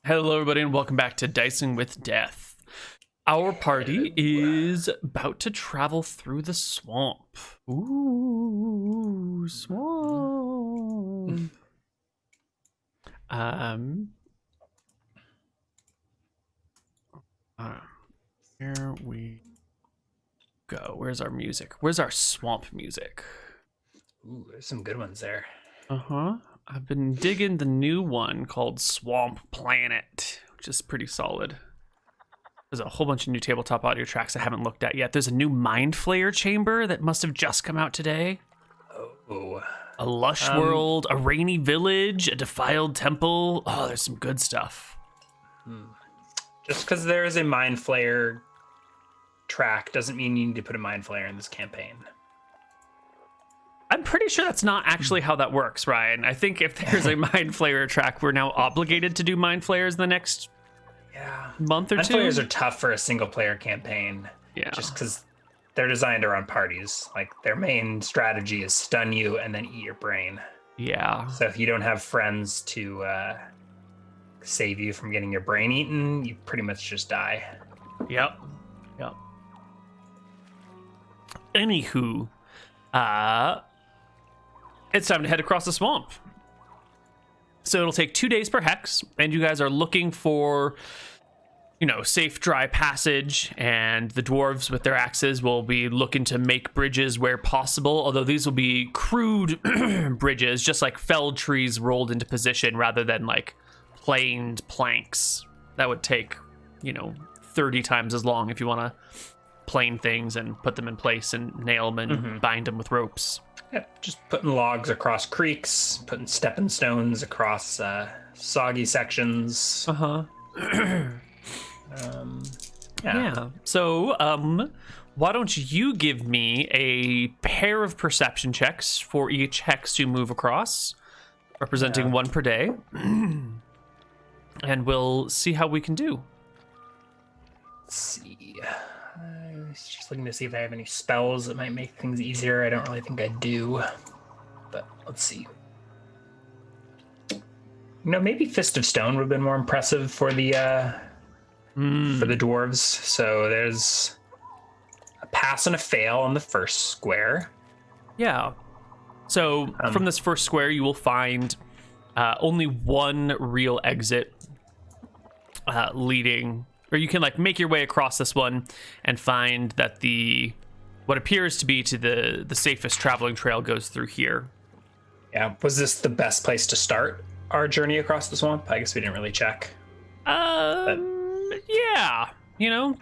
Hello, everybody, and welcome back to Dicing with Death. Our party is about to travel through the swamp. Ooh, swamp. Here we go. Where's our music? Where's our swamp music? Ooh, there's some good ones there. I've been digging the new one called Swamp Planet, which is pretty solid. There's a whole bunch of new tabletop audio tracks I haven't looked at yet. There's a new Mind Flayer chamber that must have just come out today. Oh. A lush world, a rainy village, a defiled temple. Oh, there's some good stuff. Just because there is a Mind Flayer track doesn't mean you need to put a Mind Flayer in this campaign. I'm pretty sure that's not actually how that works, Ryan. I think if there's a Mind Flayer track, we're now obligated to do Mind Flayers in the next month or Mind two. Flayers are tough for a single player campaign. Yeah. Just because they're designed around parties. Like, their main strategy is stun you and then eat your brain. Yeah. So if you don't have friends to save you from getting your brain eaten, you pretty much just die. Yep. Anywho, it's time to head across the swamp. So it'll take 2 days per hex, and you guys are looking for, safe, dry passage, and the dwarves with their axes will be looking to make bridges where possible, although these will be crude bridges, just like felled trees rolled into position rather than like planed planks. That would take, 30 times as long if you want to plane things and put them in place and nail them and bind them with ropes. Yep, just putting logs across creeks, putting stepping stones across soggy sections. Yeah. So, why don't you give me a pair of perception checks for each hex you move across, representing one per day, and we'll see how we can do. Let's see. I was just looking to see if I have any spells that might make things easier. I don't really think I do, but let's see. Maybe Fist of Stone would have been more impressive for the dwarves. So there's a pass and a fail on the first square. Yeah. So from this first square, you will find only one real exit leading. Or you can make your way across this one and find that what appears to be to the safest traveling trail goes through here. Yeah. Was this the best place to start our journey across the swamp? I guess we didn't really check. Yeah.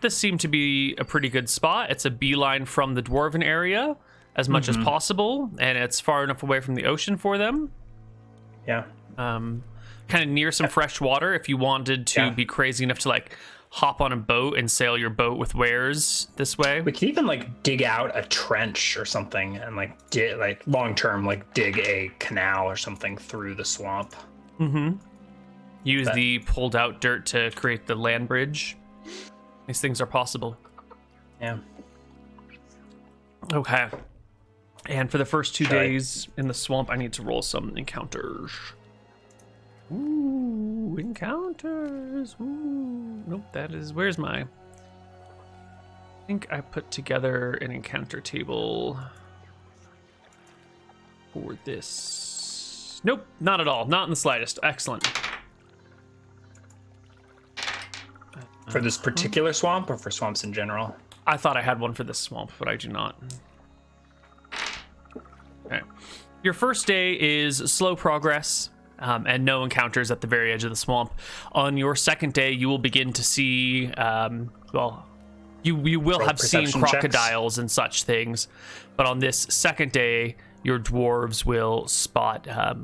This seemed to be a pretty good spot. It's a beeline from the dwarven area as much as possible, and it's far enough away from the ocean for them. Yeah. Kind of near some fresh water if you wanted to be crazy enough to hop on a boat and sail your boat with wares this way. We could even dig out a trench or something and long term dig a canal or something through the swamp. Use the pulled out dirt to create the land bridge. These things are possible. Yeah. Okay. And for the first 2 days in the swamp, I need to roll some encounters. Ooh, encounters. Ooh. Nope, where's my... I think I put together an encounter table for this. Nope, not at all. Not in the slightest. Excellent. For this particular swamp or for swamps in general? I thought I had one for this swamp, but I do not. Okay. Your first day is slow progress. And no encounters at the very edge of the swamp. On your second day, you will begin to see, you will have seen crocodiles and such things. But on this second day, your dwarves will spot a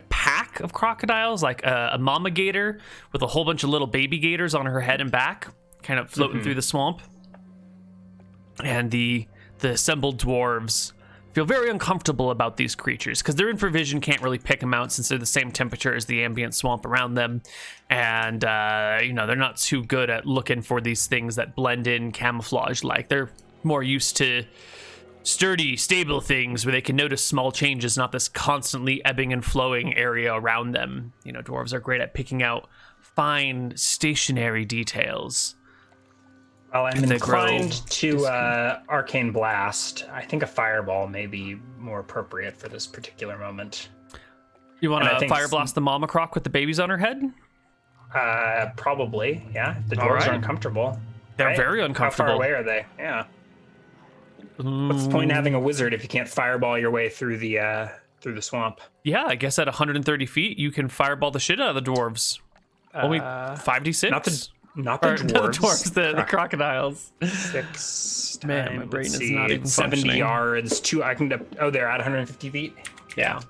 pack of crocodiles, like a mama gator with a whole bunch of little baby gators on her head and back, kind of floating through the swamp. And the assembled dwarves feel very uncomfortable about these creatures because their infravision can't really pick them out since they're the same temperature as the ambient swamp around them, and they're not too good at looking for these things that blend in camouflage. They're more used to sturdy, stable things where they can notice small changes, not this constantly ebbing and flowing area around them. You know, dwarves are great at picking out fine, stationary details. Well, I'm And they inclined grow to Arcane Blast. I think a Fireball may be more appropriate for this particular moment. You want And I to think fire blast the mama croc with the babies on her head? Probably, yeah. If the All dwarves right. are uncomfortable. They're very uncomfortable. How far away are they? Yeah. What's the point in having a wizard if you can't fireball your way through the swamp? Yeah, I guess at 130 feet, you can fireball the shit out of the dwarves. Only 5d6? Not the dwarves. The crocodiles. 6 Man, times, my brain let's is not see, even 70 functioning. yards. They're at 150 feet? Yeah.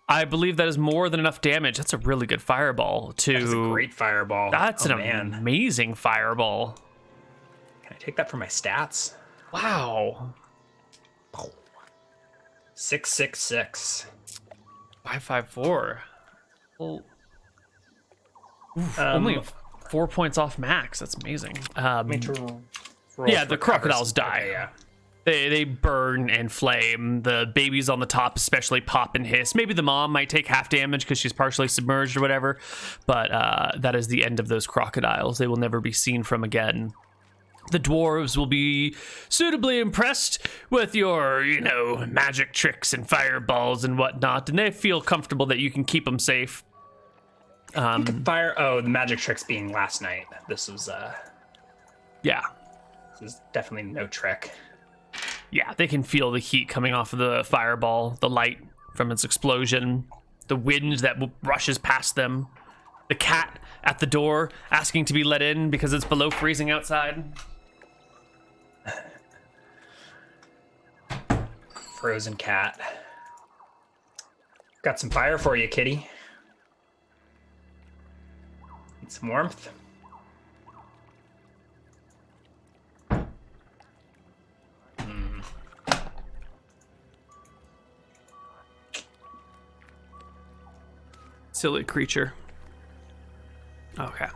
I believe that is more than enough damage. That's a really good fireball. That's a great fireball. That's amazing fireball. Can I take that for my stats? Wow. 666. 554. Well, only 4 points off max. That's amazing. Yeah, the crocodiles die. Okay, yeah. They burn and flame. The babies on the top especially pop and hiss. Maybe the mom might take half damage because she's partially submerged or whatever. But that is the end of those crocodiles. They will never be seen from again. The dwarves will be suitably impressed with your, magic tricks and fireballs and whatnot. And they feel comfortable that you can keep them safe. The magic tricks being last night. This was Yeah. this is definitely no trick. Yeah, they can feel the heat coming off of the fireball, the light from its explosion, the wind that rushes past them, the cat at the door asking to be let in because it's below freezing outside. Frozen cat. Got some fire for you, kitty. Need some warmth. Silly creature. Okay.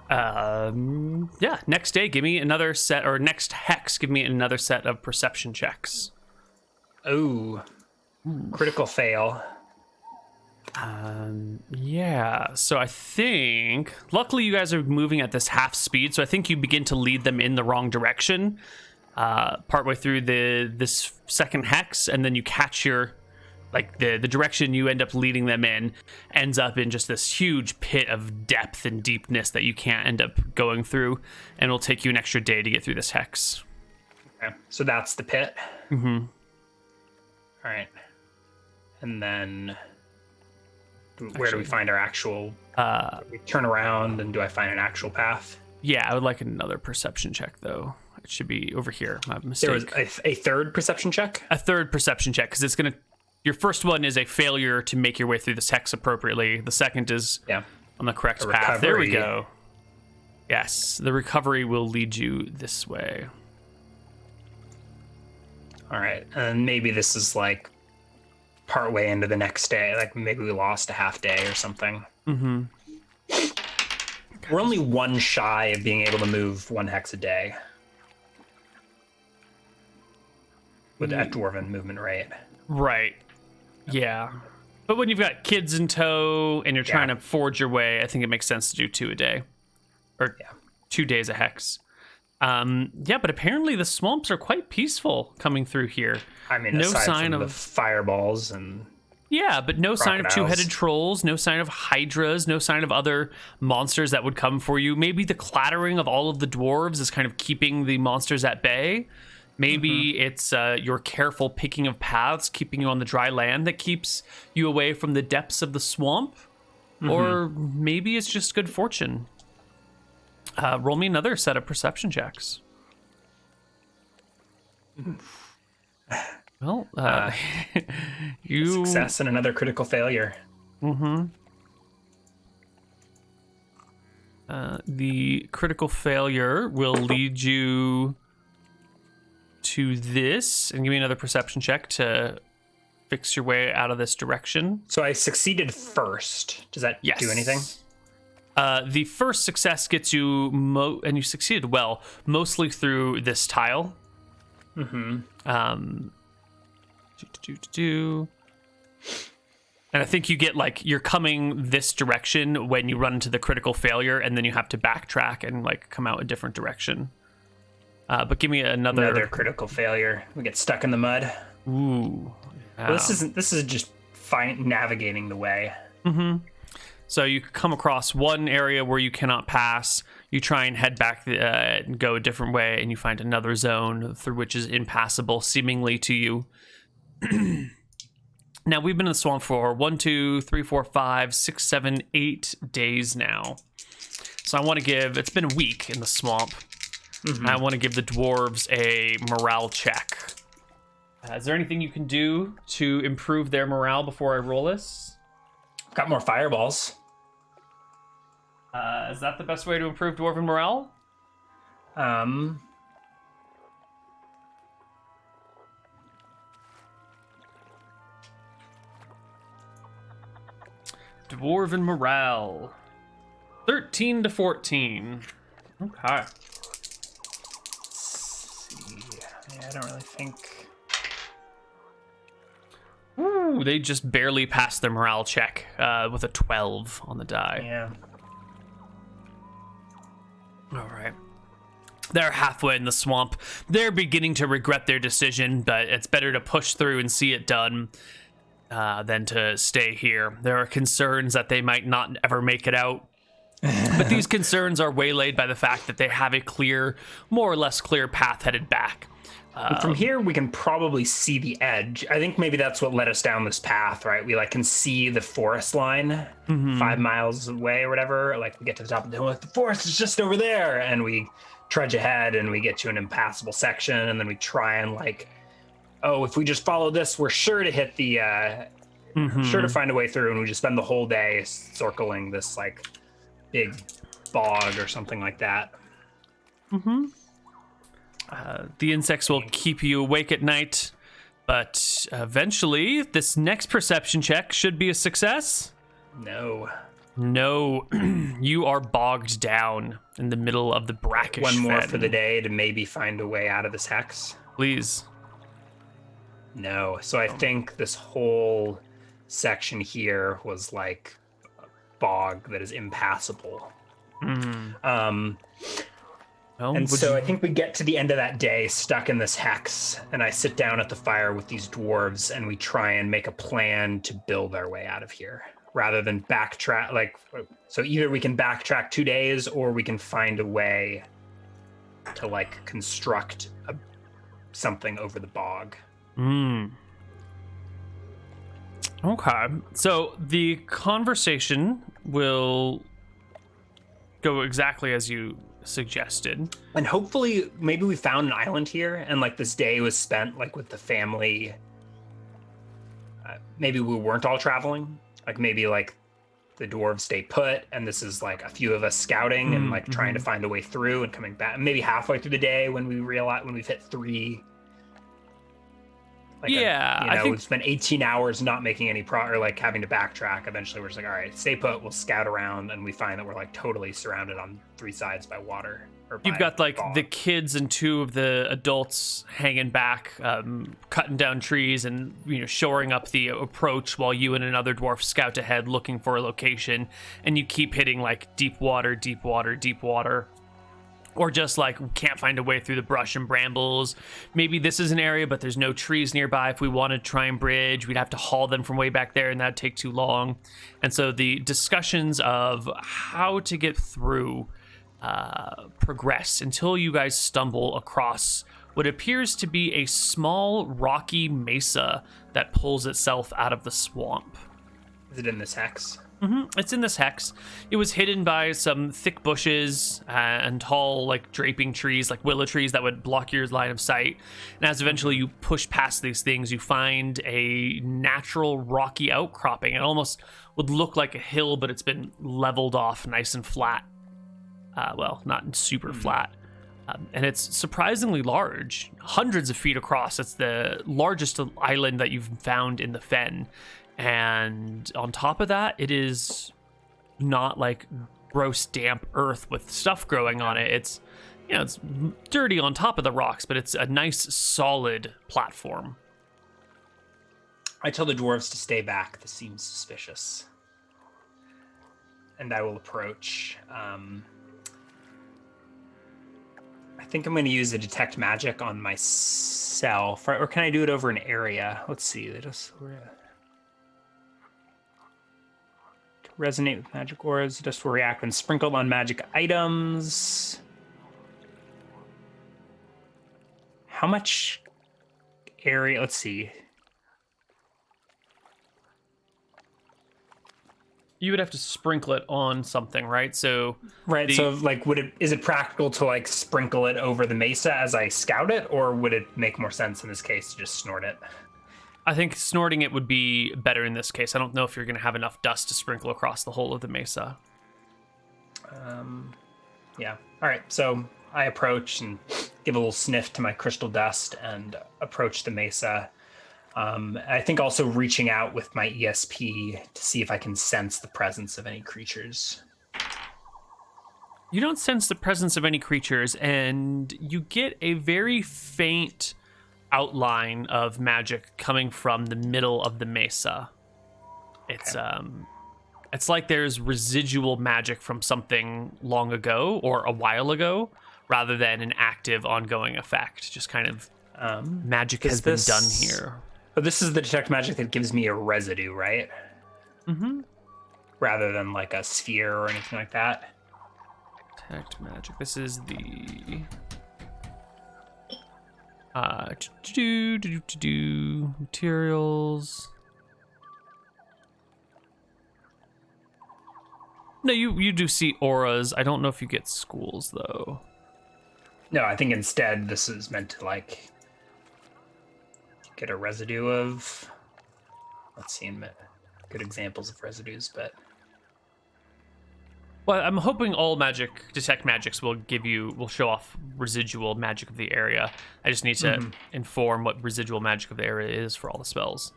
Yeah, next day, give me another set, or next hex, give me another set of perception checks. Oh, critical fail. Yeah, so I think, luckily you guys are moving at this half speed, so I think you begin to lead them in the wrong direction partway through this second hex, and then you catch the direction you end up leading them in ends up in just this huge pit of depth and deepness that you can't end up going through, and it'll take you an extra day to get through this hex. Okay, so that's the pit. Mm-hmm. All right, and then where do we find our actual? We turn around, and do I find an actual path? Yeah, I would like another perception check though. It should be over here. My mistake. There was a third perception check. A third perception check because it's gonna. Your first one is a failure to make your way through this hex appropriately. The second is on the correct path. There we go. Yes, the recovery will lead you this way. All right, and maybe this is like part way into the next day. Like maybe we lost a half day or something. Mm-hmm. We're only one shy of being able to move one hex a day with that dwarven movement rate. Right. Yeah. But when you've got kids in tow and you're trying to forge your way, I think it makes sense to do 2 a day. Or 2 days a hex. But apparently the swamps are quite peaceful coming through here. I mean, no aside sign from of the fireballs and but no sign of crocodiles. two-headed trolls, no sign of hydras, no sign of other monsters that would come for you. Maybe the clattering of all of the dwarves is kind of keeping the monsters at bay. Maybe it's your careful picking of paths, keeping you on the dry land that keeps you away from the depths of the swamp. Or maybe it's just good fortune. Roll me another set of perception checks. Well, you... success and another critical failure. The critical failure will lead you to this, and give me another perception check to fix your way out of this direction. So I succeeded first. Does that do anything? The first success gets you, and you succeeded well, mostly through this tile. And I think you get like you're coming this direction when you run into the critical failure, and then you have to backtrack and like come out a different direction. But give me another critical failure. We get stuck in the mud. Ooh. Well, this is just fine navigating the way. So you come across one area where you cannot pass. You try and head back and go a different way, and you find another zone through which is impassable, seemingly to you. Now, we've been in the swamp for 1, 2, 3, 4, 5, 6, 7, 8 days now. So I want to give... It's been a week in the swamp. I want to give the dwarves a morale check. Is there anything you can do to improve their morale before I roll this? Got more fireballs. Is that the best way to improve dwarven morale? Dwarven morale. 13 to 14. Okay. Let's see. Yeah, I don't really think... Ooh, they just barely passed their morale check with a 12 on the die. Yeah. All right. They're halfway in the swamp. They're beginning to regret their decision, but it's better to push through and see it done than to stay here. There are concerns that they might not ever make it out. But these concerns are waylaid by the fact that they have a clear, more or less clear path headed back. From here, we can probably see the edge. I think maybe that's what led us down this path, right? We like can see the forest line 5 miles away or whatever. Like we get to the top of the hill, like the forest is just over there, and we trudge ahead and we get to an impassable section, and then we try and like, oh, if we just follow this, we're sure to hit the, sure to find a way through, and we just spend the whole day circling this like big bog or something like that. The insects will keep you awake at night, but eventually this next perception check should be a success. No, you are bogged down in the middle of the brackish One more fen. for the day to maybe find a way out of this hex. Please. No, so I think this whole section here was like a bog that is impassable. Well, And so I think we get to the end of that day stuck in this hex, and I sit down at the fire with these dwarves, and we try and make a plan to build our way out of here rather than backtrack. Like, so either we can backtrack 2 days or we can find a way to like construct something over the bog. Okay. So the conversation will go exactly as you suggested. And hopefully maybe we found an island here, and like this day was spent like with the family. Maybe we weren't all traveling. Like maybe like the dwarves stay put, and this is like a few of us scouting and like trying to find a way through and coming back. Maybe halfway through the day when we realize when we've hit 3. Like I think we've spent 18 hours not making any or like having to backtrack. Eventually we're just like, all right, stay put, we'll scout around, and we find that we're like totally surrounded on 3 sides by water. you've got like the kids and 2 of the adults hanging back, cutting down trees and shoring up the approach while you and another dwarf scout ahead looking for a location, and you keep hitting like deep water, or just like can't find a way through the brush and brambles. Maybe this is an area, but there's no trees nearby. If we wanted to try and bridge, we'd have to haul them from way back there, and that'd take too long. And so the discussions of how to get through progress until you guys stumble across what appears to be a small rocky mesa that pulls itself out of the swamp. Is it in this hex? It's in this hex. It was hidden by some thick bushes and tall, like, draping trees, like willow trees that would block your line of sight. And as eventually you push past these things, you find a natural rocky outcropping. It almost would look like a hill, but it's been leveled off nice and flat. Well, not super flat. And it's surprisingly large, hundreds of feet across. It's the largest island that you've found in the fen. And on top of that, it is not like gross, damp earth with stuff growing on it. It's, you know, it's dirty on top of the rocks, but it's a nice, solid platform. I tell the dwarves to stay back. This seems suspicious. And I will approach. I think I'm going to use a detect magic on myself. Or can I do it over an area? Let's see. They just resonate with magic auras. Just will react when sprinkled on magic items. How much area? Let's see. You would have to sprinkle it on something, right? So So like, is it practical to like sprinkle it over the mesa as I scout it, or would it make more sense in this case to just snort it? I think snorting it would be better in this case. I don't know if you're going to have enough dust to sprinkle across the whole of the mesa. Yeah. All right. So I approach and give a little sniff to my crystal dust and approach the mesa. I think also reaching out with my ESP to see if I can sense the presence of any creatures. You don't sense the presence of any creatures, and you get a very faint outline of magic coming from the middle of the mesa. It's it's like there's residual magic from something long ago or a while ago, rather than an active, ongoing effect. Just kind of magic has been done here. Oh, this is the detect magic that gives me a residue, right? Mm-hmm. Rather than like a sphere or anything like that. Detect magic. This is the materials. No, you do see auras. I don't know if you get schools though. No, I think instead this is meant to like get a residue of. Let's see, good examples of residues, but. Well, I'm hoping all detect magics will show off residual magic of the area. I just need to inform what residual magic of the area is for all the spells.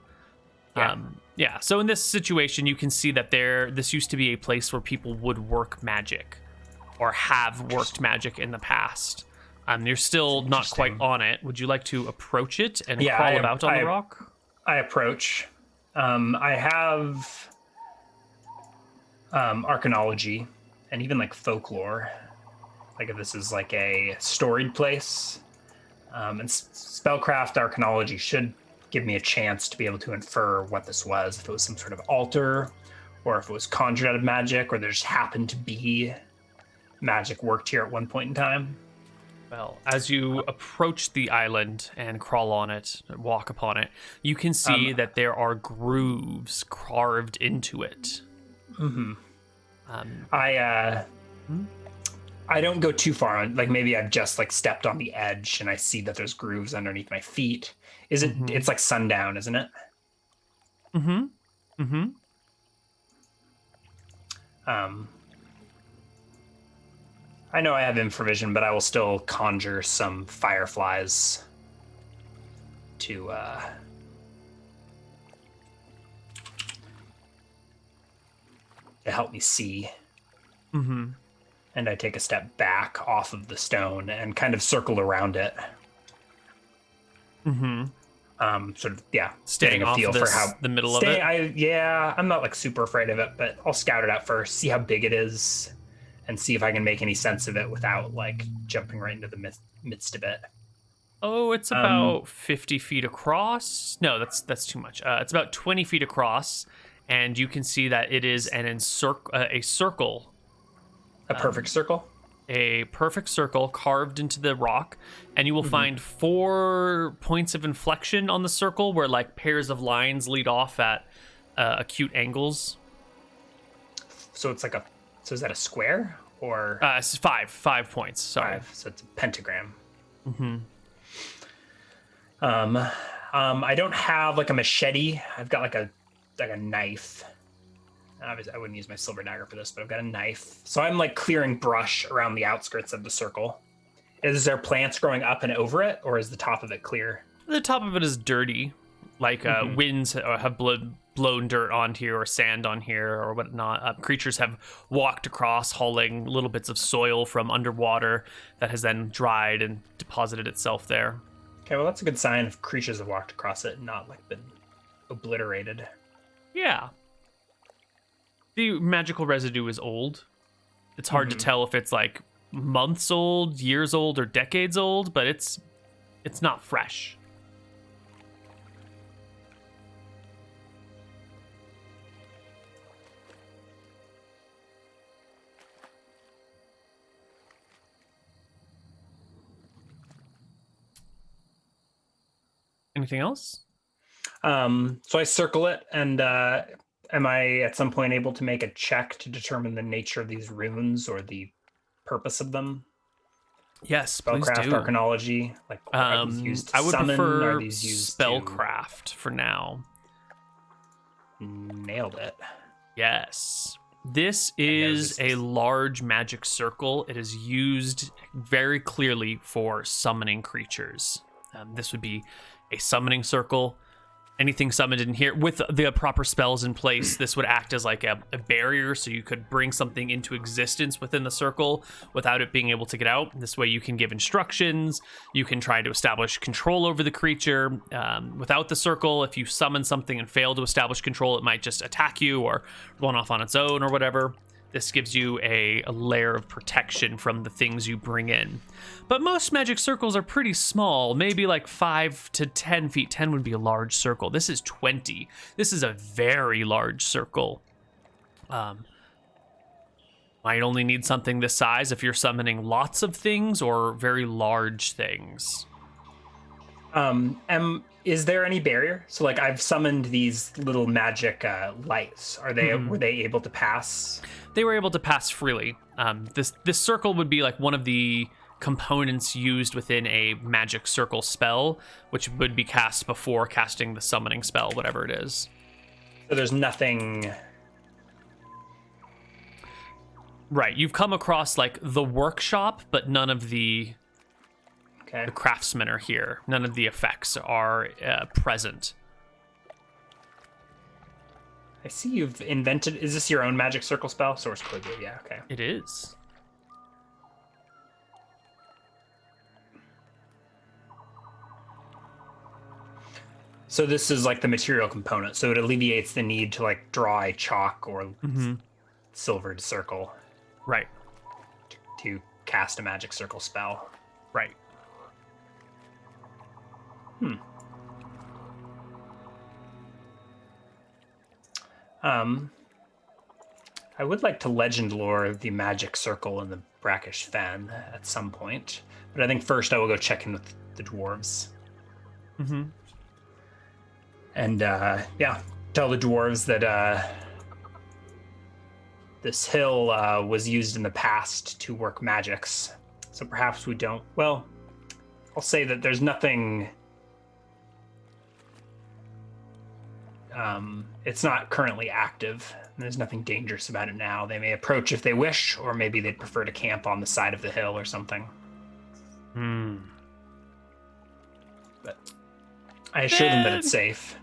Yeah. So in this situation, you can see that this used to be a place where people would work magic, or have worked magic in the past. You're still not quite on it. Would you like to approach it and crawl about on the rock? I approach. I have arcanology and even like folklore. Like if this is like a storied place. And spellcraft arcanology should give me a chance to be able to infer what this was. If it was some sort of altar, or if it was conjured out of magic, or there just happened to be magic worked here at one point in time. Well, as you approach the island and crawl on it, walk upon it, you can see that there are grooves carved into it. Mm-hmm. I don't go too far on, like maybe I've just like stepped on the edge and I see that there's grooves underneath my feet. Is it? It's like sundown, isn't it? Mm-hmm. Mm-hmm. I know I have infravision, but I will still conjure some fireflies to help me see. Mm-hmm. And I take a step back off of the stone and kind of circle around it. Mm-hmm. Sort of, yeah. Staying off the middle of it? I'm not like super afraid of it, but I'll scout it out first, see how big it is, and see if I can make any sense of it without like jumping right into the midst of it. Oh, it's about 50 feet across. No, that's too much. It's about 20 feet across, and you can see that it is a circle. A perfect circle? A perfect circle carved into the rock, and you will find 4 points of inflection on the circle where like pairs of lines lead off at acute angles. So it's like so is that a square or? It's 5 points. Sorry. 5. So it's a pentagram. Mm-hmm. I don't have like a machete. I've got like a knife. Obviously, I wouldn't use my silver dagger for this, but I've got a knife. So I'm like clearing brush around the outskirts of the circle. Is there plants growing up and over it, or is the top of it clear? The top of it is dirty. Like winds have blown dirt on here or sand on here or whatnot. Creatures have walked across, hauling little bits of soil from underwater that has then dried and deposited itself there. Okay, well, that's a good sign if creatures have walked across it and not like been obliterated. Yeah. The magical residue is old. It's hard to tell if it's like months old, years old, or decades old, but it's not fresh. Anything else? So I circle it, and am I at some point able to make a check to determine the nature of these runes or the purpose of them? Yes, please Spellcraft, do. arcanology, like are these used to I would summon? prefer Are these used spellcraft for now. Nailed it. Yes. This is a large magic circle. It is used very clearly for summoning creatures. This would be a summoning circle. Anything summoned in here with the proper spells in place, this would act as like a barrier, so you could bring something into existence within the circle without it being able to get out. This way you can give instructions, you can try to establish control over the creature. Without the circle, if you summon something and fail to establish control, it might just attack you or run off on its own or whatever. This gives you a layer of protection from the things you bring in. But most magic circles are pretty small, maybe like 5 to 10 feet. 10 would be a large circle. This is 20. This is a very large circle. Might only need something this size if you're summoning lots of things or very large things. Is there any barrier? So like I've summoned these little magic lights. Were they able to pass? They were able to pass freely. This circle would be like one of the components used within a magic circle spell, which would be cast before casting the summoning spell, whatever it is. So there's nothing. Right, you've come across like the workshop, but none of the craftsmen are here. None of the effects are present. I see you've invented. Is this your own magic circle spell? Source Koibu. Yeah. Okay. It is. So this is like the material component. So it alleviates the need to like draw a chalk or silvered circle. Right. To cast a magic circle spell. Right. I would like to legend lore the magic circle and the brackish fen at some point, but I think first I will go check in with the dwarves. And tell the dwarves that this hill was used in the past to work magics. So perhaps we don't. Well, I'll say that there's nothing. It's not currently active. There's nothing dangerous about it now. They may approach if they wish, or maybe they'd prefer to camp on the side of the hill or something. But I assure them that it's safe.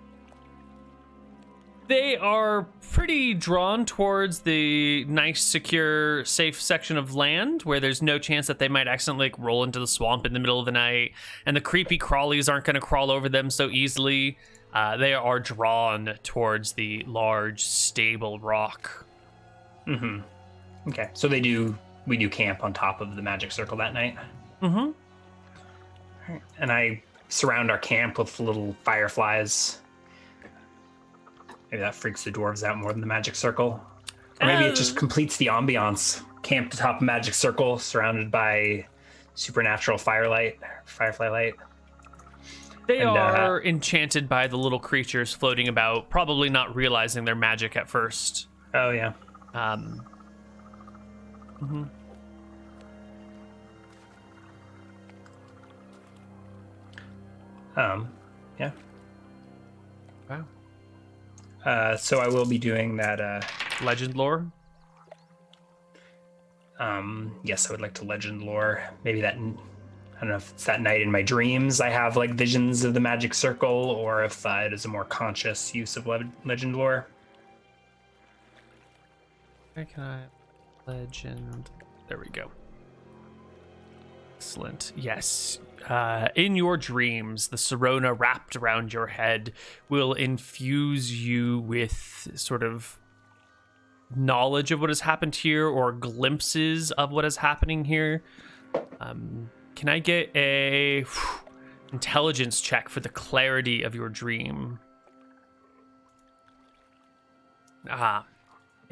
They are pretty drawn towards the nice, secure, safe section of land where there's no chance that they might accidentally like, roll into the swamp in the middle of the night, and the creepy crawlies aren't going to crawl over them so easily. They are drawn towards the large, stable rock. Okay, so we do camp on top of the magic circle that night. All right. And I surround our camp with little fireflies. Maybe that freaks the dwarves out more than the magic circle. Or maybe it just completes the ambiance. Camped atop a magic circle, surrounded by supernatural firefly light. They are enchanted by the little creatures floating about, probably not realizing their magic at first. Oh, yeah. Yeah. Wow. So I will be doing that. Legend lore? Yes, I would like to legend lore. Maybe that I don't know if it's that night in my dreams I have like visions of the magic circle, or if it is a more conscious use of legend lore. Where can I? Legend. There we go. Excellent. Yes. In your dreams, the Sirona wrapped around your head will infuse you with sort of knowledge of what has happened here or glimpses of what is happening here. Can I get a intelligence check for the clarity of your dream?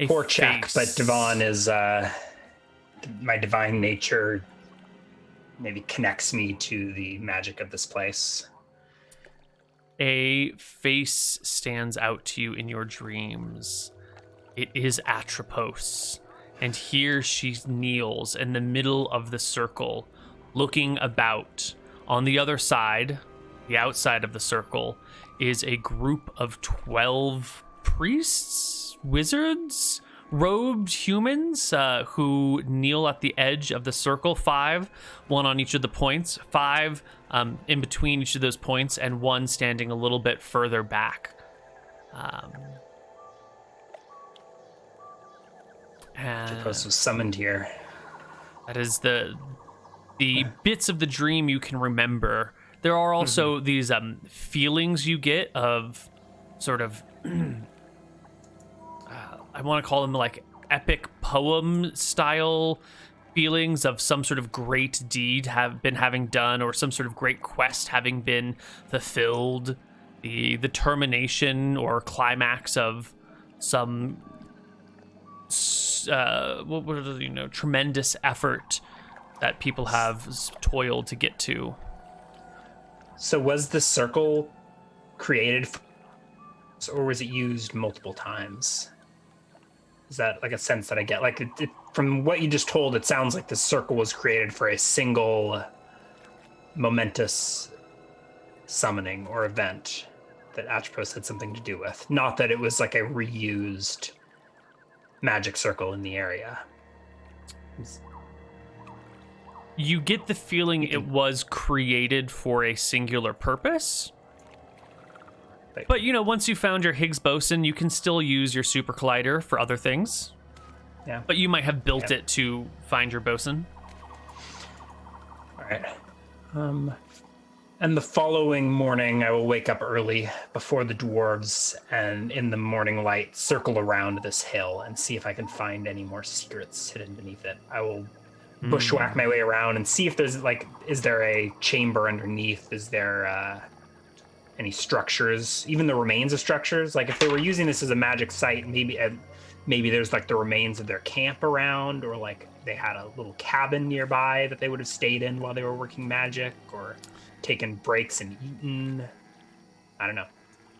Poor check, but Devon is my divine nature maybe connects me to the magic of this place. A face stands out to you in your dreams. It is Atropos, and here she kneels in the middle of the circle, looking about. On the other side, the outside of the circle, is a group of 12 priests, wizards, robed humans who kneel at the edge of the circle. 5, one on each of the points, 5 in between each of those points, and 1 standing a little bit further back. Atropos was summoned here. That is the bits of the dream you can remember. There are also these feelings you get of sort of I want to call them like epic poem style feelings of some sort of great deed having done, or some sort of great quest having been fulfilled, the termination or climax of some tremendous effort that people have toiled to get to. So was the circle created or was it used multiple times? Is that like a sense that I get? Like from what you just told, it sounds like the circle was created for a single momentous summoning or event that Atropos had something to do with. Not that it was like a reused magic circle in the area. You get the feeling it was created for a singular purpose. But, once you found your Higgs boson, you can still use your super collider for other things. Yeah. But you might have built it to find your boson. All right. And the following morning, I will wake up early before the dwarves, and in the morning light, circle around this hill and see if I can find any more secrets hidden beneath it. I will bushwhack my way around and see if there's is there a chamber underneath? Is there any structures, even the remains of structures? Like if they were using this as a magic site, maybe there's like the remains of their camp around, or like they had a little cabin nearby that they would have stayed in while they were working magic, or taken breaks and eaten. I don't know.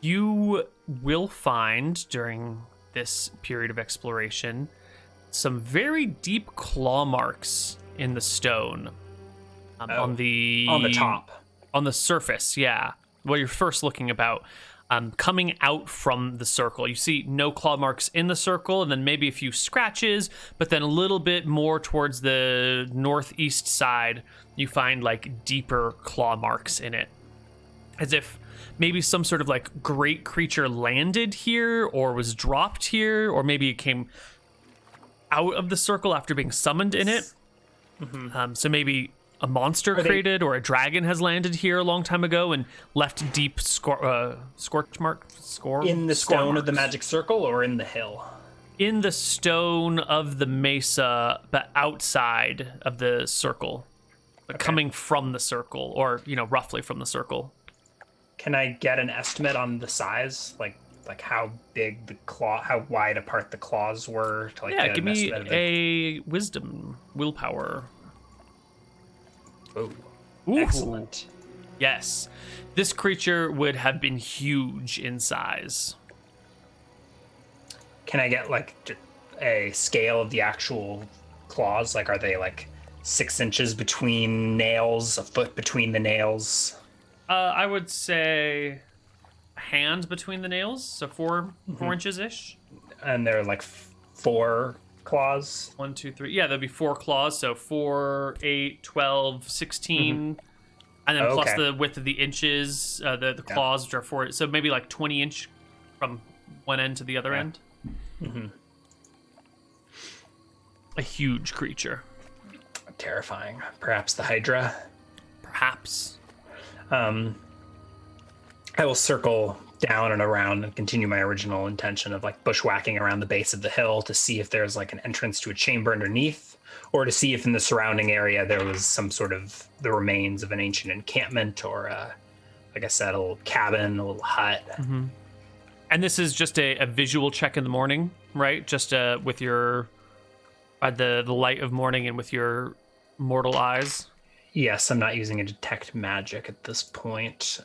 You will find during this period of exploration some very deep claw marks in the stone. On the top. On the surface, yeah. What you're first looking about. Coming out from the circle. You see no claw marks in the circle, and then maybe a few scratches, but then a little bit more towards the northeast side, you find like deeper claw marks in it. As if maybe some sort of like great creature landed here or was dropped here, or maybe it came out of the circle after being summoned in it. So maybe a monster created or a dragon has landed here a long time ago and left deep scorch marks. In the stone of the magic circle or in the hill? In the stone of the mesa, but outside of the circle. But coming from the circle, or, roughly from the circle. Can I get an estimate on the size? Like how big the claw, how wide apart the claws were? To give me a wisdom, willpower. Oh, excellent. Yes. This creature would have been huge in size. Can I get like a scale of the actual claws? Like, are they like 6 inches between nails, a foot between the nails? I would say a hand between the nails, so 4 inches ish. And they're like 4 claws. 1, 2, 3. Yeah, there'll be 4 claws. So 4, 8, 12, 16. And then plus the width of the inches, the claws, which are 4. So maybe like 20 inch from one end to the other end. A huge creature. Terrifying. Perhaps the Hydra. Perhaps. I will circle down and around and continue my original intention of like bushwhacking around the base of the hill to see if there's like an entrance to a chamber underneath, or to see if in the surrounding area there was some sort of the remains of an ancient encampment, or like I said, a little cabin, a little hut. And this is just a visual check in the morning, right? Just with your by the light of morning and with your mortal eyes. Yes, I'm not using a detect magic at this point.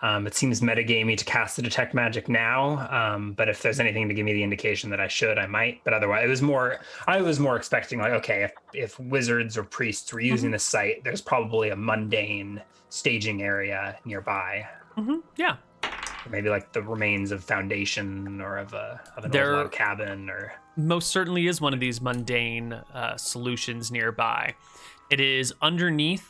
It seems metagamey to cast the detect magic now, but if there's anything to give me the indication that I should, I might. But otherwise, I was more expecting like, okay, if wizards or priests were using this site, there's probably a mundane staging area nearby. Yeah. Or maybe like the remains of foundation or of an old log cabin, or most certainly is one of these mundane solutions nearby. It is underneath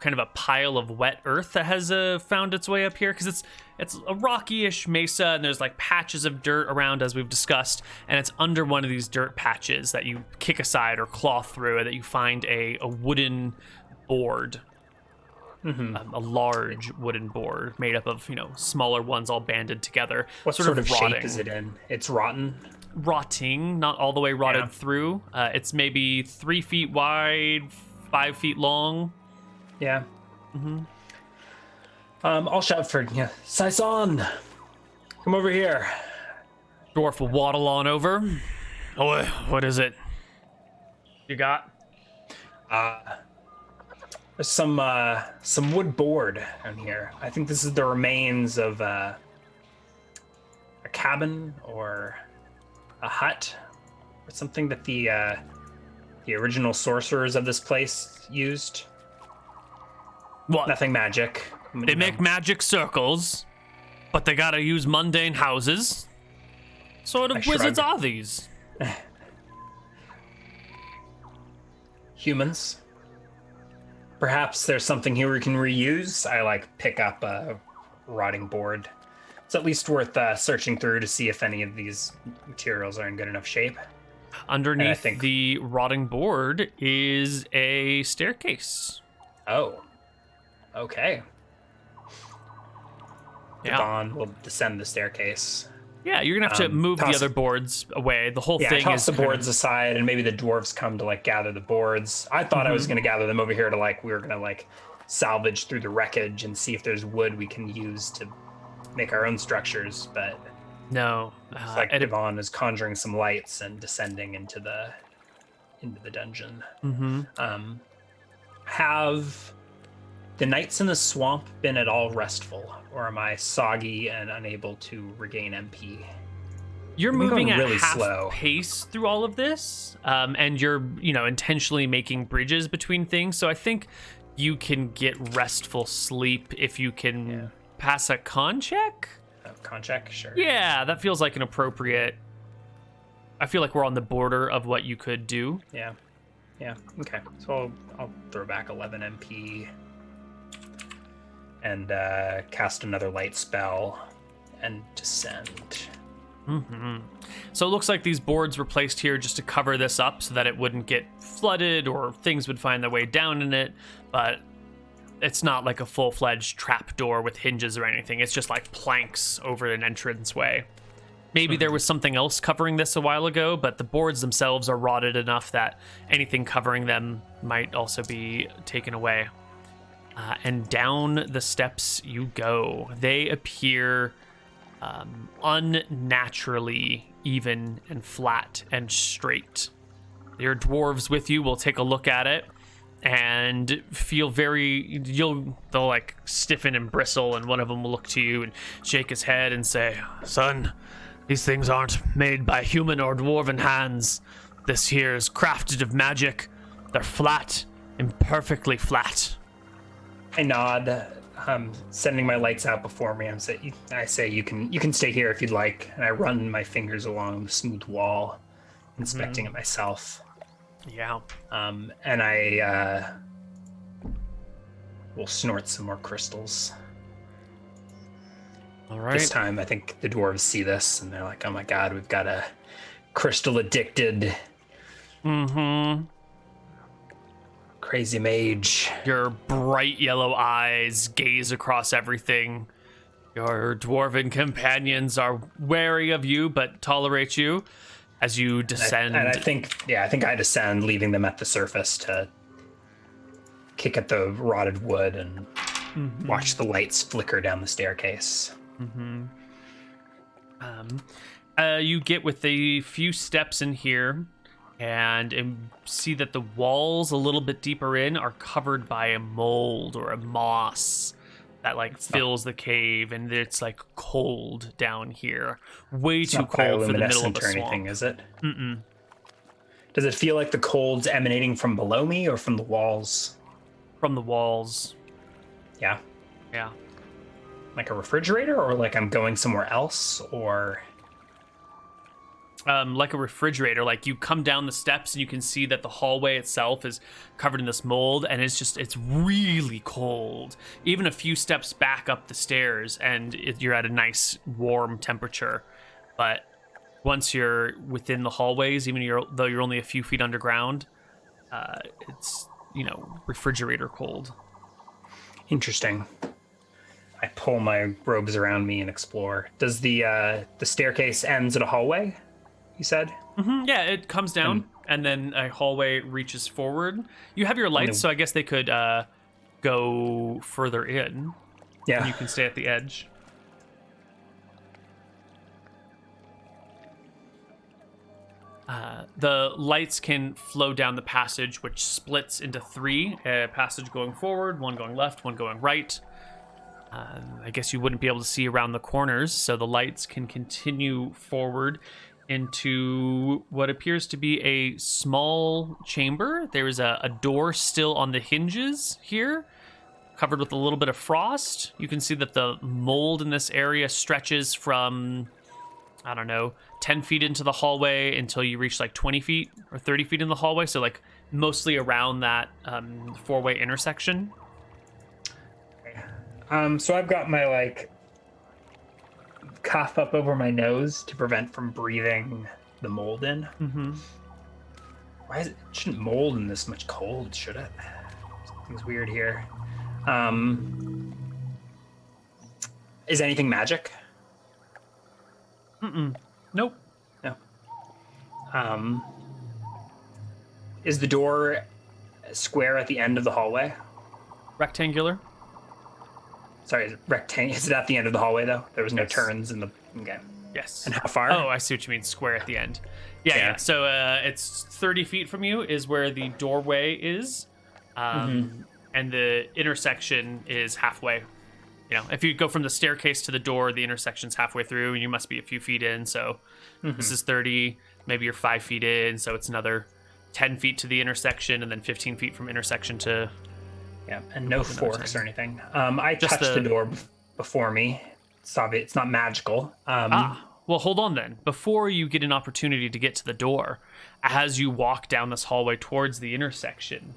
kind of a pile of wet earth that has found its way up here, because it's a rocky-ish mesa, and there's like patches of dirt around, as we've discussed, and it's under one of these dirt patches that you kick aside or claw through, that you find a wooden board. A large wooden board made up of, smaller ones all banded together. What sort of shape is it in? It's rotten? Rotting, not all the way rotted through. It's maybe 3 feet wide, 5 feet long. Yeah. I'll shout for Saison, come over here. Dwarf will waddle on over. Oh, what is it you got? There's some wood board down here. I think this is the remains of a cabin or a hut, or something that the original sorcerers of this place used. What? Nothing magic. They make magic circles, but they gotta use mundane houses. Sort of wizards are these? Humans. Perhaps there's something here we can reuse. I pick up a rotting board. It's at least worth searching through to see if any of these materials are in good enough shape. Underneath the rotting board is a staircase. Oh. Okay. Yeah. Devon will descend the staircase. Yeah, you're gonna have to move the other boards away. The whole thing toss is the boards aside, and maybe the dwarves come to gather the boards. I thought I was gonna gather them over here to we were gonna salvage through the wreckage and see if there's wood we can use to make our own structures. But no, Devon is conjuring some lights and descending into the dungeon. Have the nights in the swamp been at all restful, or am I soggy and unable to regain MP? You're moving at really half slow pace through all of this, and you're, intentionally making bridges between things. So I think you can get restful sleep if you can pass a con check. Con check, sure. Yeah, that feels like an appropriate. I feel like we're on the border of what you could do. Yeah. Okay. So I'll throw back 11 MP. And cast another light spell and descend. So it looks like these boards were placed here just to cover this up so that it wouldn't get flooded or things would find their way down in it. But it's not like a full-fledged trap door with hinges or anything. It's just like planks over an entranceway. Maybe there was something else covering this a while ago, but the boards themselves are rotted enough that anything covering them might also be taken away. And down the steps you go. They appear unnaturally even and flat and straight. Your dwarves with you will take a look at it and feel they'll stiffen and bristle, and one of them will look to you and shake his head and say, "Son, these things aren't made by human or dwarven hands. This here is crafted of magic. They're flat, imperfectly flat." I nod, sending my lights out before me. I say you can stay here if you'd like, and I run my fingers along the smooth wall inspecting it myself. Yeah. And I will snort some more crystals. All right. This time, I think the dwarves see this, and they're like, oh my god, we've got a crystal-addicted crazy mage. Your bright yellow eyes gaze across everything. Your dwarven companions are wary of you, but tolerate you as you descend. And I think I descend, leaving them at the surface to kick at the rotted wood and watch the lights flicker down the staircase. You get with a few steps in here and see that the walls a little bit deeper in are covered by a mold or a moss that like fills the cave, and it's like cold down here. Way too cold for the middle of a swamp. Anything, is it? Mm-mm. Does it feel like the cold's emanating from below me or from the walls? From the walls. Yeah. Yeah. Like a refrigerator, or like I'm going somewhere else, or like a refrigerator. Like you come down the steps and you can see that the hallway itself is covered in this mold, and it's really cold. Even a few steps back up the stairs and you're at a nice warm temperature. But once you're within the hallways, though you're only a few feet underground, it's, refrigerator cold. Interesting. I pull my robes around me and explore. Does the staircase ends at a hallway, you said? Mm-hmm. Yeah, it comes down, and then a hallway reaches forward. You have your lights, so I guess they could go further in. Yeah. And you can stay at the edge. The lights can flow down the passage, which splits into three. A passage going forward, one going left, one going right. I guess you wouldn't be able to see around the corners, so the lights can continue forward into what appears to be a small chamber. There is a door still on the hinges here, covered with a little bit of frost. You can see that the mold in this area stretches from, 10 feet into the hallway until you reach like 20 feet or 30 feet in the hallway. So like mostly around that four-way intersection. So I've got my cuff up over my nose to prevent from breathing the mold in. Mm-hmm. Why it shouldn't mold in this much cold, should it? Something's weird here. Is anything magic? Nope. No. Is the door square at the end of the hallway? Rectangular. Sorry, is it at the end of the hallway, though? There was no turns in the game. Yes. And how far? Oh, I see what you mean. Square at the end. Yeah. So it's 30 feet from you is where the doorway is. And the intersection is halfway. If you go from the staircase to the door, the intersection's halfway through, and you must be a few feet in. So this is 30. Maybe you're 5 feet in. So it's another 10 feet to the intersection, and then 15 feet from intersection to... Yeah, and no forks or anything. I touched the door before me. It's not magical. Well, hold on then. Before you get an opportunity to get to the door, as you walk down this hallway towards the intersection,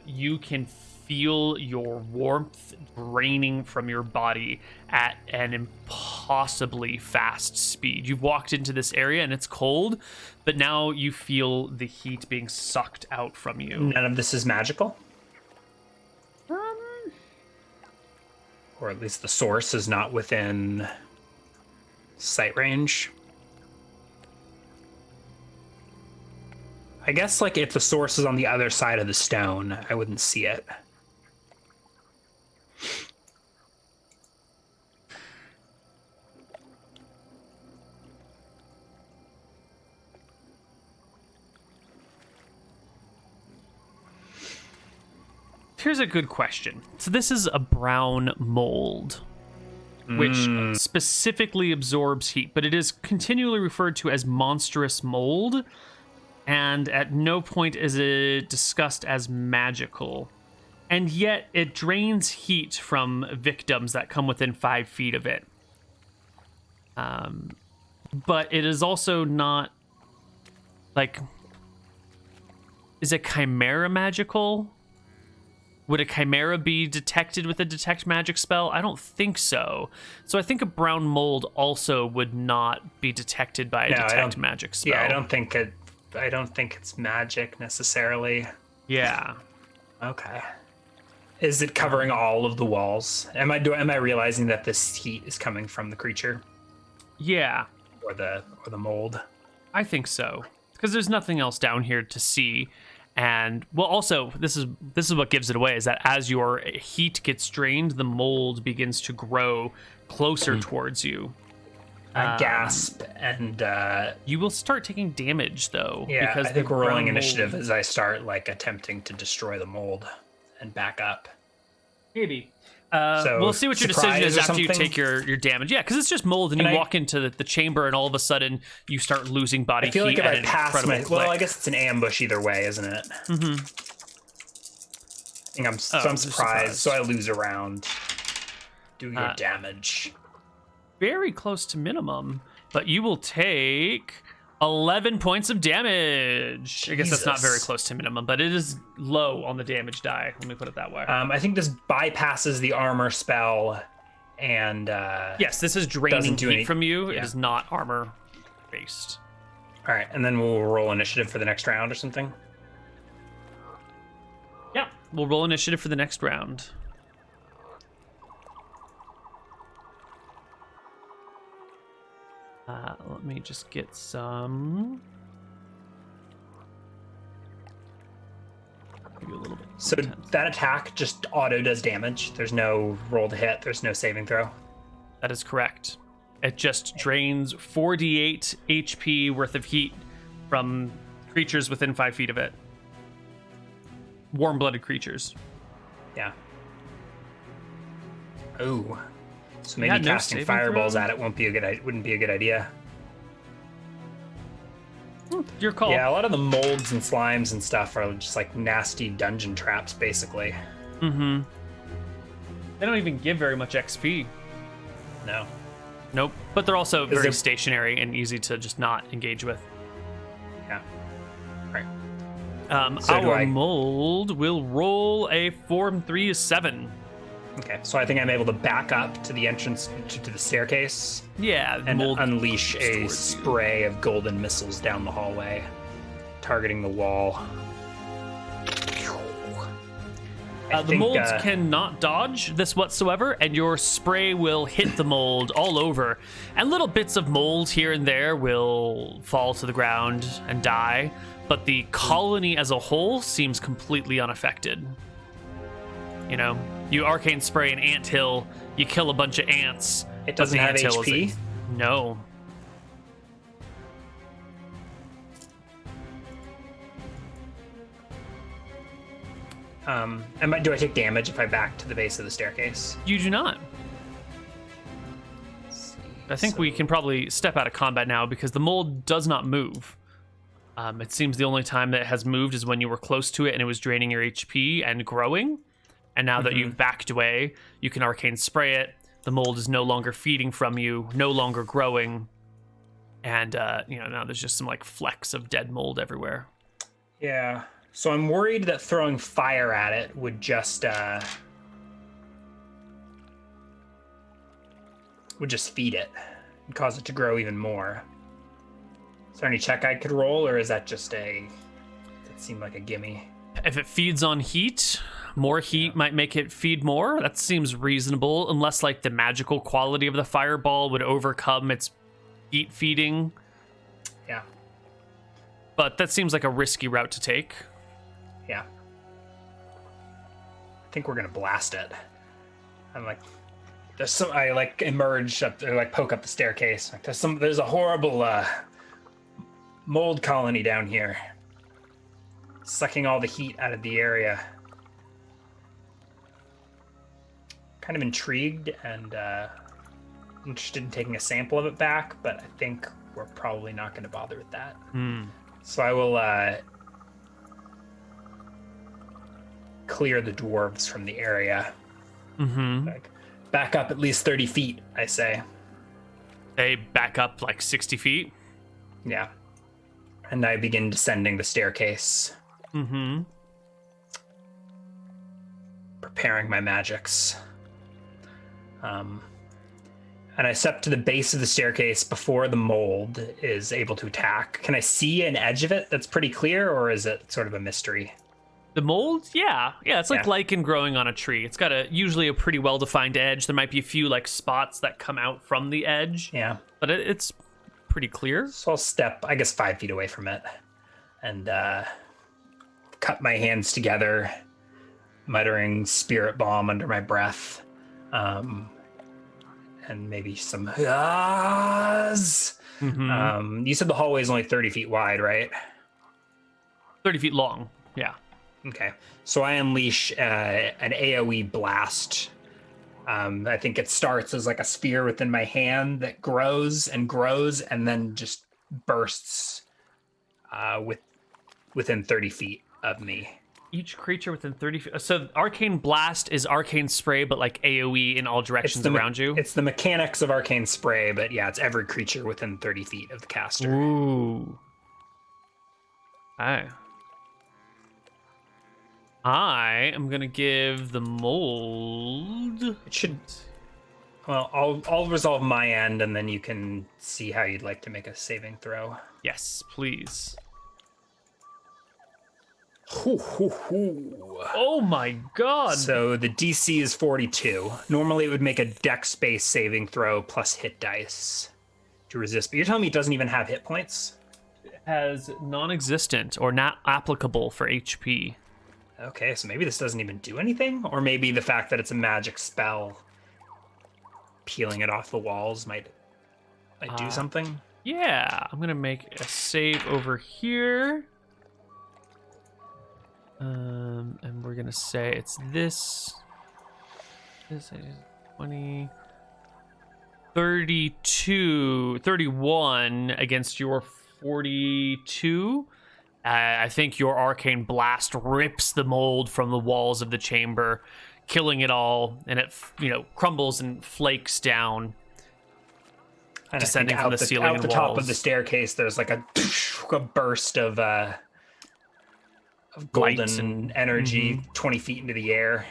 you can feel your warmth draining from your body at an impossibly fast speed. You've walked into this area and it's cold, but now you feel the heat being sucked out from you. None of this is magical? Or at least the source is not within sight range. I guess if the source is on the other side of the stone, I wouldn't see it. Here's a good question. So this is a brown mold, which specifically absorbs heat, but it is continually referred to as monstrous mold, and at no point is it discussed as magical. And yet it drains heat from victims that come within 5 feet of it. But it is also not like, is a chimera magical? Would a chimera be detected with a detect magic spell? I don't think so. So I think a brown mold also would not be detected by a detect magic spell. Yeah, I don't think it's magic necessarily. Yeah. Okay. Is it covering all of the walls? Am I realizing that this heat is coming from the creature? Yeah. Or the mold? I think so. Because there's nothing else down here to see. And well, also this is what gives it away, is that as your heat gets drained, the mold begins to grow closer towards you. I gasp, and you will start taking damage though. Yeah, because I think we're rolling initiative mold... as I start like attempting to destroy the mold and back up. Maybe. So we'll see what your decision is after you take your damage. Yeah, because it's just mold, and you walk into the chamber, and all of a sudden you start losing body heat. I feel like if I pass well, I guess it's an ambush either way, isn't it? Mm-hmm. I'm surprised, so I lose a round. Do your damage. Very close to minimum, but you will take 11 points of damage. Jesus. I guess that's not very close to minimum, but it is low on the damage die. Let me put it that way. I think this bypasses the armor spell, and yes, this is draining heat from you. Yeah. It is not armor based. All right, and then we'll roll initiative for the next round or something. Yeah, we'll roll initiative for the next round. Let me just get some. Maybe a little bit. So that attack just auto does damage. There's no roll to hit. There's no saving throw. That is correct. It just drains 4d8 HP worth of heat from creatures within 5 feet of it. Warm-blooded creatures. Yeah. Oh. So maybe casting fireballs at it wouldn't be a good idea. Your call. Yeah, a lot of the molds and slimes and stuff are just like nasty dungeon traps, basically. Mm-hmm. They don't even give very much XP. No. Nope. But they're also very stationary and easy to just not engage with. Yeah. Right. Our mold will roll a 4 and 3 is 7. Okay, so I think I'm able to back up to the entrance to the staircase. Yeah, and unleash a spray of golden missiles down the hallway, targeting the wall. The molds cannot dodge this whatsoever, and your spray will hit the mold all over. And little bits of mold here and there will fall to the ground and die, but the colony as a whole seems completely unaffected. You know, you arcane spray an anthill, you kill a bunch of ants. It doesn't have HP? No. Do I take damage if I back to the base of the staircase? You do not. I think we can probably step out of combat now because the mold does not move. It seems the only time that it has moved is when you were close to it and it was draining your HP and growing. And now that you've backed away, you can arcane spray it. The mold is no longer feeding from you, no longer growing. And, now there's just some, like, flecks of dead mold everywhere. Yeah. So I'm worried that throwing fire at it would just feed it and cause it to grow even more. Is there any check I could roll, or is that just that seemed like a gimme? If it feeds on heat, more heat might make it feed more. That seems reasonable, unless like the magical quality of the fireball would overcome its heat feeding. Yeah. But that seems like a risky route to take. Yeah. I think we're gonna blast it. I'm like, I like emerge up there, like poke up the staircase. Like there's a horrible mold colony down here, sucking all the heat out of the area. Kind of intrigued and interested in taking a sample of it back, but I think we're probably not going to bother with that. So I will clear the dwarves from the area. Like, back up at least 30 feet, I say. They back up like 60 feet? Yeah. And I begin descending the staircase. Mm-hmm. Preparing my magics. And I step to the base of the staircase before the mold is able to attack. Can I see an edge of it that's pretty clear, or is it sort of a mystery? The mold, yeah, it's like lichen growing on a tree. It's got usually a pretty well-defined edge. There might be a few like spots that come out from the edge. Yeah, but it's pretty clear. So I'll step, I guess, 5 feet away from it, and cut my hands together, muttering spirit bomb under my breath, and maybe some ahs. You said the hallway is only 30 feet wide, right? 30 feet long, yeah. Okay, so I unleash an AoE blast. I think it starts as like a spear within my hand that grows and grows and then just bursts within 30 feet of me. Each creature within 30 feet. So Arcane Blast is Arcane Spray, but like AoE in all directions around you? It's the mechanics of Arcane Spray, but yeah, it's every creature within 30 feet of the caster. Ooh. I am gonna give the mold. It should. Well, I'll resolve my end, and then you can see how you'd like to make a saving throw. Yes, please. Hoo. Oh my god! So the DC is 42. Normally, it would make a Dex-based saving throw plus hit dice to resist. But you're telling me it doesn't even have hit points? It has non-existent or not applicable for HP. Okay, so maybe this doesn't even do anything? Or maybe the fact that it's a magic spell, peeling it off the walls might do something? Yeah, I'm gonna make a save over here. And we're gonna say it's this is 20, 32, 31 against your 42. I think your Arcane Blast rips the mold from the walls of the chamber, killing it all, and it crumbles and flakes down, and descending from the ceiling and out the walls. top of the staircase. There's like a burst of golden and energy 20 feet into the air.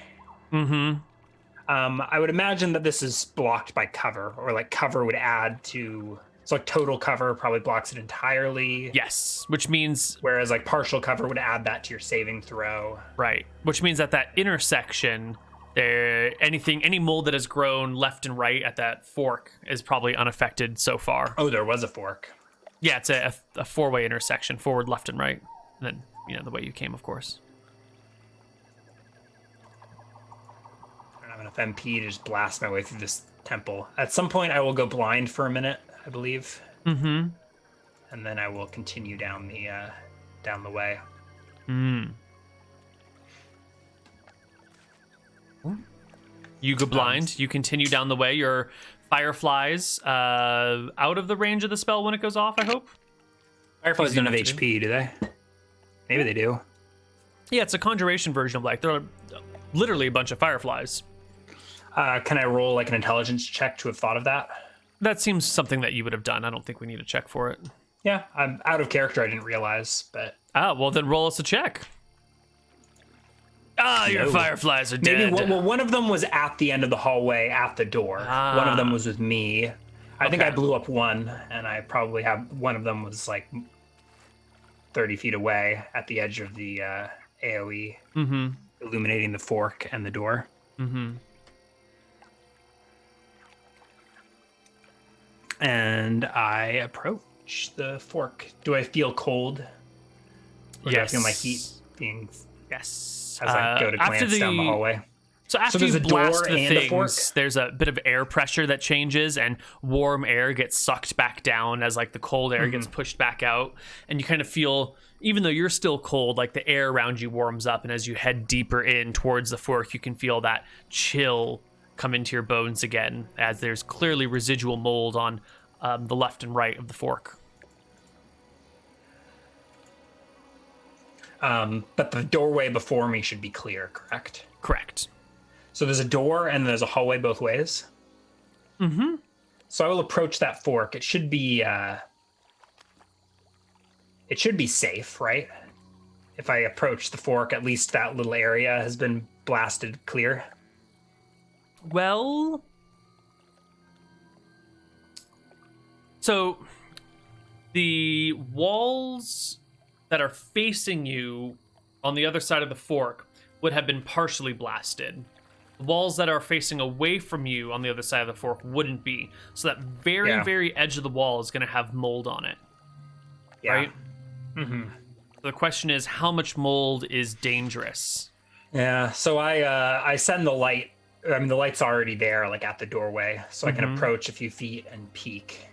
I would imagine that this is blocked by cover, or like cover would add to. So like total cover probably blocks it entirely. Yes, which means... Whereas like partial cover would add that to your saving throw. Right, which means that intersection, any mold that has grown left and right at that fork is probably unaffected so far. Oh, there was a fork. Yeah, it's a 4-way intersection, forward, left, and right. And then, the way you came, of course. I don't have enough MP to just blast my way through this temple. At some point, I will go blind for a minute, I believe. And then I will continue down the way. You go blind. You continue down the way. Your fireflies out of the range of the spell when it goes off, I hope. Fireflies don't have HP, do they? Maybe they do. Yeah, it's a conjuration version of like, they're literally a bunch of fireflies. Can I roll like an intelligence check to have thought of that? That seems something that you would have done. I don't think we need a check for it. Yeah, I'm out of character. I didn't realize, but... Well, then roll us a check. Your fireflies are dead. Maybe, one of them was at the end of the hallway at the door. One of them was with me. I think I blew up one, and I probably have... One of them was like 30 feet away at the edge of the AoE, illuminating the fork and the door. And I approach the fork. Do I feel cold? Or do I feel my heat being... Yes. As I go to glance down the hallway. So after you blast the things, there's a bit of air pressure that changes, and warm air gets sucked back down as like the cold air gets pushed back out. And you kind of feel, even though you're still cold, like the air around you warms up. And as you head deeper in towards the fork, you can feel that chill come into your bones again, as there's clearly residual mold on the left and right of the fork. But the doorway before me should be clear, correct? Correct. So there's a door and there's a hallway both ways? So I will approach that fork. It should be it should be safe, right? If I approach the fork, at least that little area has been blasted clear. Well, so the walls that are facing you on the other side of the fork would have been partially blasted. The walls that are facing away from you on the other side of the fork wouldn't be. So that very edge of the wall is going to have mold on it. Yeah. Right? Mm-hmm. So the question is, how much mold is dangerous? Yeah, so I send the light. I mean, the light's already there, like at the doorway, so I can approach a few feet and peek.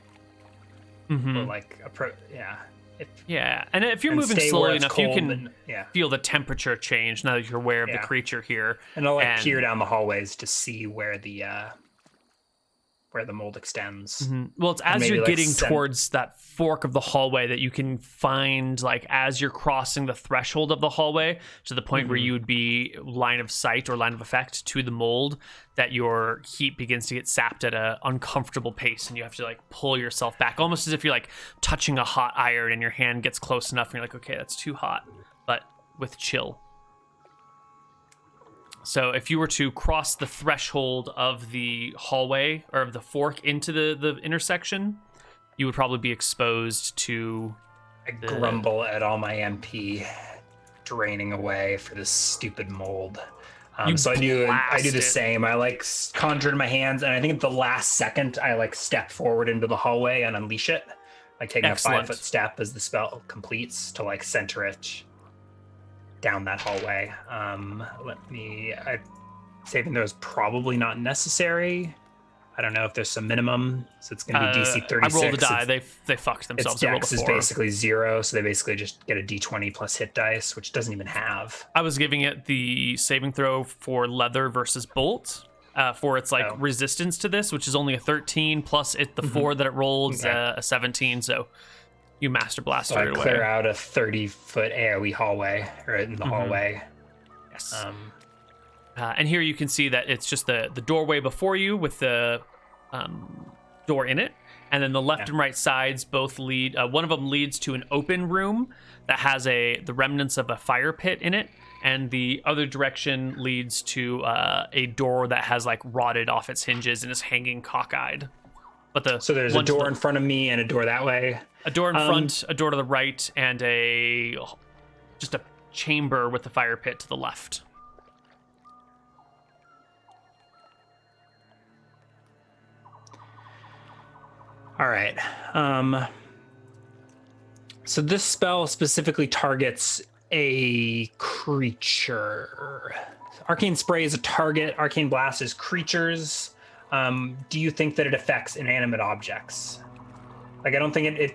Or like approach, Yeah, and if you're and moving stay slowly where it's enough, you cold can and- feel the temperature change now that you're aware of the creature here. And I'll like peer down the hallways to see where the mold extends. Well, it's as maybe, you're like, getting towards that fork of the hallway that you can find, like, as you're crossing the threshold of the hallway to the point where you would be line of sight or line of effect to the mold, that your heat begins to get sapped at an uncomfortable pace, and you have to, like, pull yourself back, almost as if you're, like, touching a hot iron and your hand gets close enough and you're like, okay, that's too hot, but with chill. So if you were to cross the threshold of the hallway or of the fork into the intersection, you would probably be exposed to... I grumble at all my MP draining away for this stupid mold. So I do the same. I like conjure in my hands, and I think at the last second I like step forward into the hallway and unleash it, like taking Excellent. a 5-foot step as the spell completes to like center it down that hallway. Saving throw is probably not necessary. I don't know if there's some minimum, so it's going to be DC 36. I rolled a die. They fucked themselves. Its dex is basically 0, so they basically just get a D20 plus hit dice, which it doesn't even have. I was giving it the saving throw for leather versus bolt for its resistance to this, which is only a 13 plus the 4 that it rolled, a 17. So you master blaster it away. Clear out a 30-foot AoE hallway, or in the hallway. Yes. And here you can see that it's just the doorway before you with the door in it, and then the left and right sides both lead. One of them leads to an open room that has the remnants of a fire pit in it, and the other direction leads to a door that has like rotted off its hinges and is hanging cockeyed. But so there's a door in front of me and a door that way. A door in front, a door to the right, and just a chamber with the fire pit to the left. All right. So this spell specifically targets a creature. Arcane Spray is a target. Arcane Blast is creatures. Do you think that it affects inanimate objects? Like, I don't think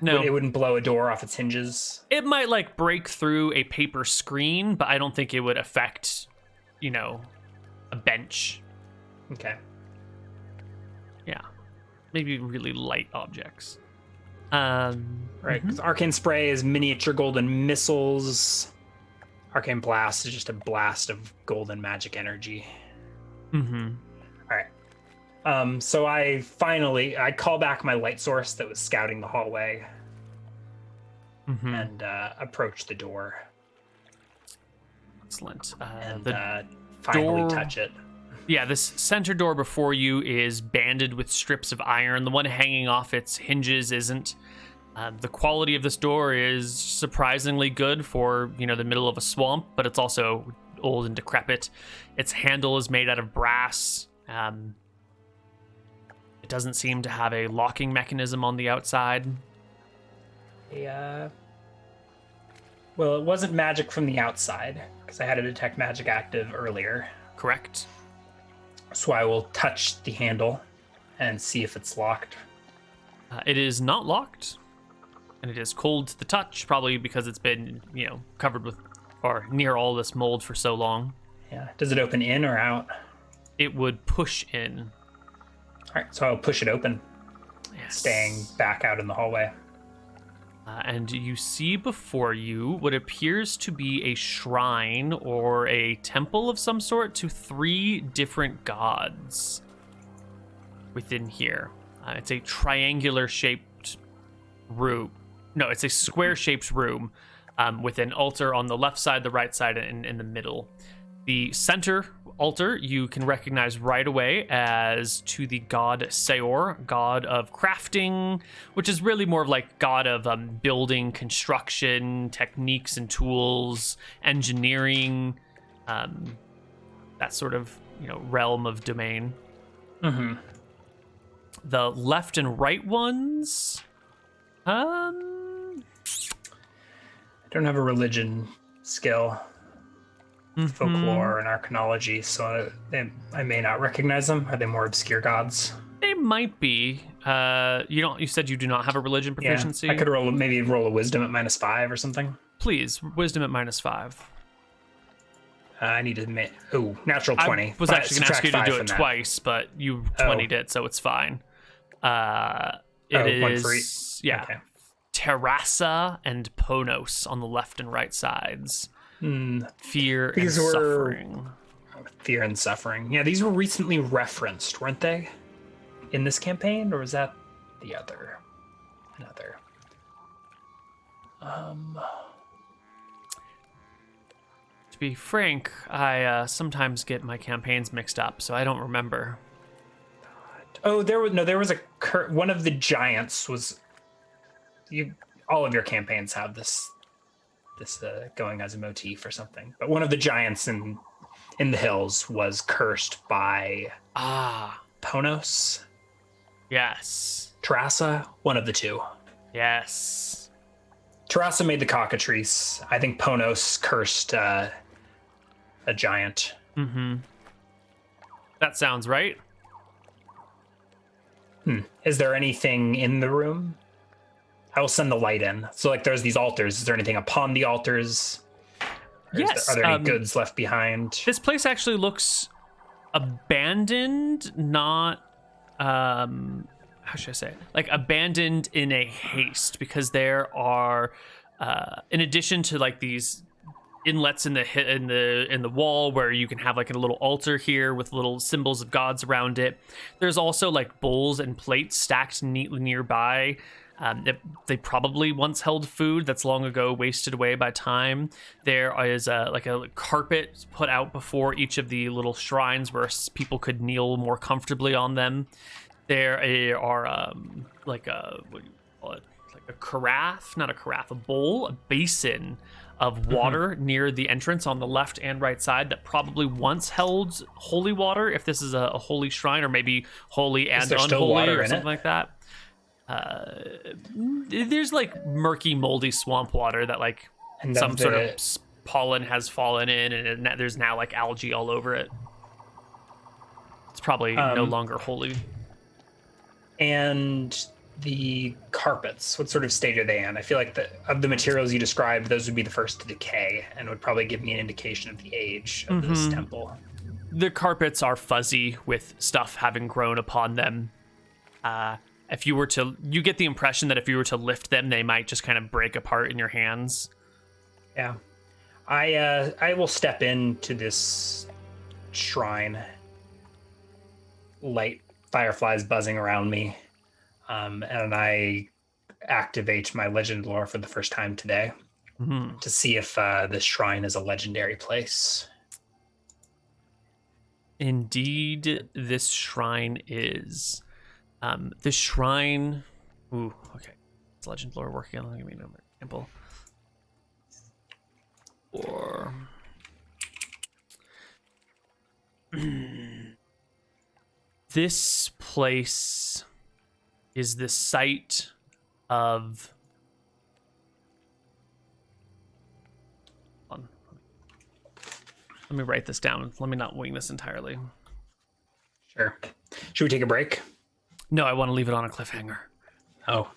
No. It wouldn't blow a door off its hinges. It might like break through a paper screen, but I don't think it would affect, a bench. Okay. Yeah. Maybe really light objects. Right, because Arcane Spray is miniature golden missiles. Arcane Blast is just a blast of golden magic energy. Mm-hmm. All right. So I call back my light source that was scouting the hallway and approach the door. Excellent. Finally touch it. Yeah, this center door before you is banded with strips of iron. The one hanging off its hinges isn't. The quality of this door is surprisingly good for, the middle of a swamp, but it's also old and decrepit. Its handle is made out of brass. It doesn't seem to have a locking mechanism on the outside. Yeah. Well, it wasn't magic from the outside, because I had a detect magic active earlier. Correct. So I will touch the handle and see if it's locked. It is not locked, and it is cold to the touch, probably because it's been, covered with or near all this mold for so long. Yeah. Does it open in or out? It would push in. All right, so I'll push it open, staying back out in the hallway. And you see before you what appears to be a shrine or a temple of some sort to 3 different gods within here. It's a triangular shaped No, it's a square-shaped room with an altar on the left side, the right side, and in the middle. The center altar you can recognize right away as to the god Seor, god of crafting, which is really more of like god of building, construction, techniques and tools, engineering, that sort of realm of domain. Mm-hmm. The left and right ones, I don't have a religion skill, folklore and archaeology, so I may not recognize them. Are they more obscure gods? they might be. You said you do not have a religion proficiency. Yeah, I could maybe roll a wisdom at -5 or something. Please, wisdom at -5. I need to make natural 20. I was actually going to ask you to do it twice, but you 20'd it, so it's fine. It is one for each. Yeah. Okay. Terrassa and Ponos on the left and right sides. Fear and These were- suffering. Fear and suffering. Yeah, these were recently referenced, weren't they? In this campaign, or was that the other? Another. To be frank, I sometimes get my campaigns mixed up, so I don't remember. Oh, there was one of the giants was. All of your campaigns have this going as a motif or something, but one of the giants in the hills was cursed by Ponos, Yes. Terrassa, one of the two. Yes. Terrassa made the cockatrice. I think Ponos cursed a giant. That sounds right. Is there anything in the room? I will send the light in. So, like, there's these altars. Is there anything upon the altars? Yes. Are there any goods left behind? This place actually looks abandoned, not how should I say it? Like abandoned in a haste, because there are in addition to like these inlets in the wall where you can have like a little altar here with little symbols of gods around it. There's also like bowls and plates stacked neatly nearby. They probably once held food that's long ago wasted away by time. There is like a carpet put out before each of the little shrines where people could kneel more comfortably on them. There are like a what do you call it? Like a carafe, not a carafe, a bowl, a basin of water near the entrance on the left and right side that probably once held holy water, if this is a holy shrine, or maybe holy and unholy or something like that. There's like murky, moldy swamp water that like some sort of pollen has fallen in, and there's now like algae all over it. It's probably no longer holy. And the carpets, what sort of state are they in? I feel like of the materials you described, those would be the first to decay and would probably give me an indication of the age of this temple. The carpets are fuzzy with stuff having grown upon them. You get the impression that if you were to lift them, they might just kind of break apart in your hands. Yeah. I will step into this shrine. Light fireflies buzzing around me. And I activate my legend lore for the first time today to see if this shrine is a legendary place. Indeed, this shrine is. The shrine. Ooh, okay. It's legend lore working on. Give me another example. Or. This place is the site of. Hold on. Let me write this down. Let me not wing this entirely. Sure. Should we take a break? No, I want to leave it on a cliffhanger. Oh.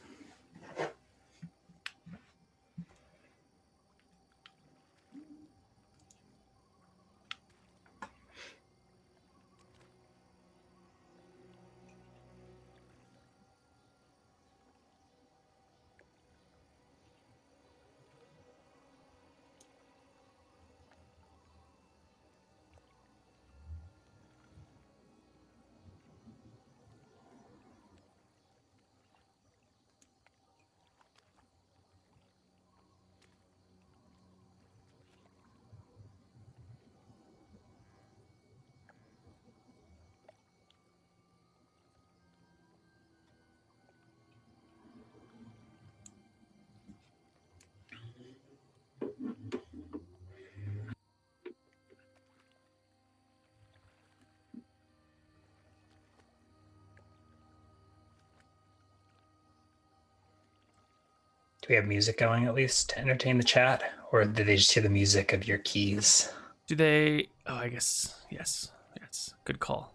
we have music going at least to entertain the chat? Or did they just hear the music of your keys? Do they? Oh, I guess, yes. Yes, good call.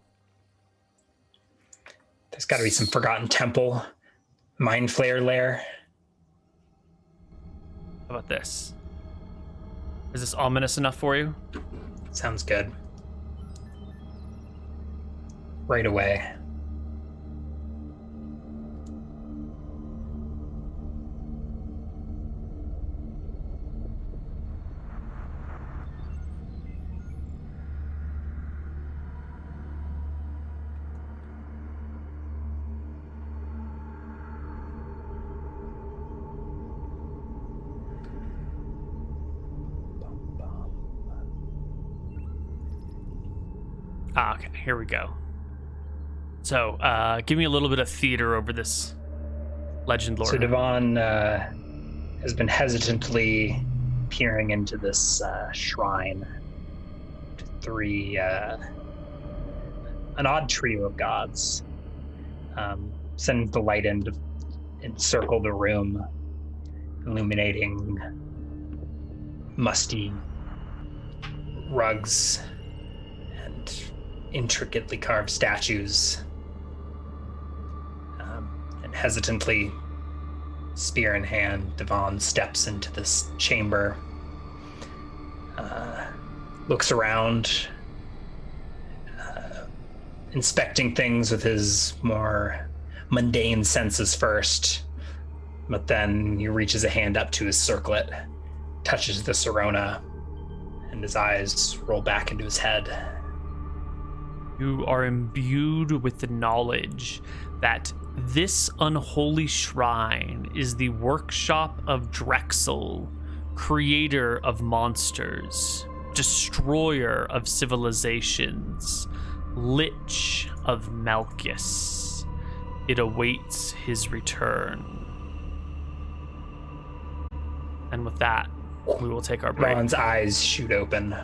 There's got to be some Forgotten Temple, Mind Flayer lair. How about this? Is this ominous enough for you? Sounds good. Right away. Okay, here we go. So, give me a little bit of theater over this legend lore. So Devon has been hesitantly peering into this shrine to three, an odd trio of gods. Send the light in to encircle the room, illuminating musty rugs and intricately carved statues. And hesitantly, spear in hand, Devon steps into this chamber, looks around, inspecting things with his more mundane senses first, but then he reaches a hand up to his circlet, touches the Sirona, and his eyes roll back into his head. You are imbued with the knowledge that this unholy shrine is the workshop of Drexel, creator of monsters, destroyer of civilizations, lich of Malchus. It awaits his return. And with that, we will take our break. Ron's eyes shoot open.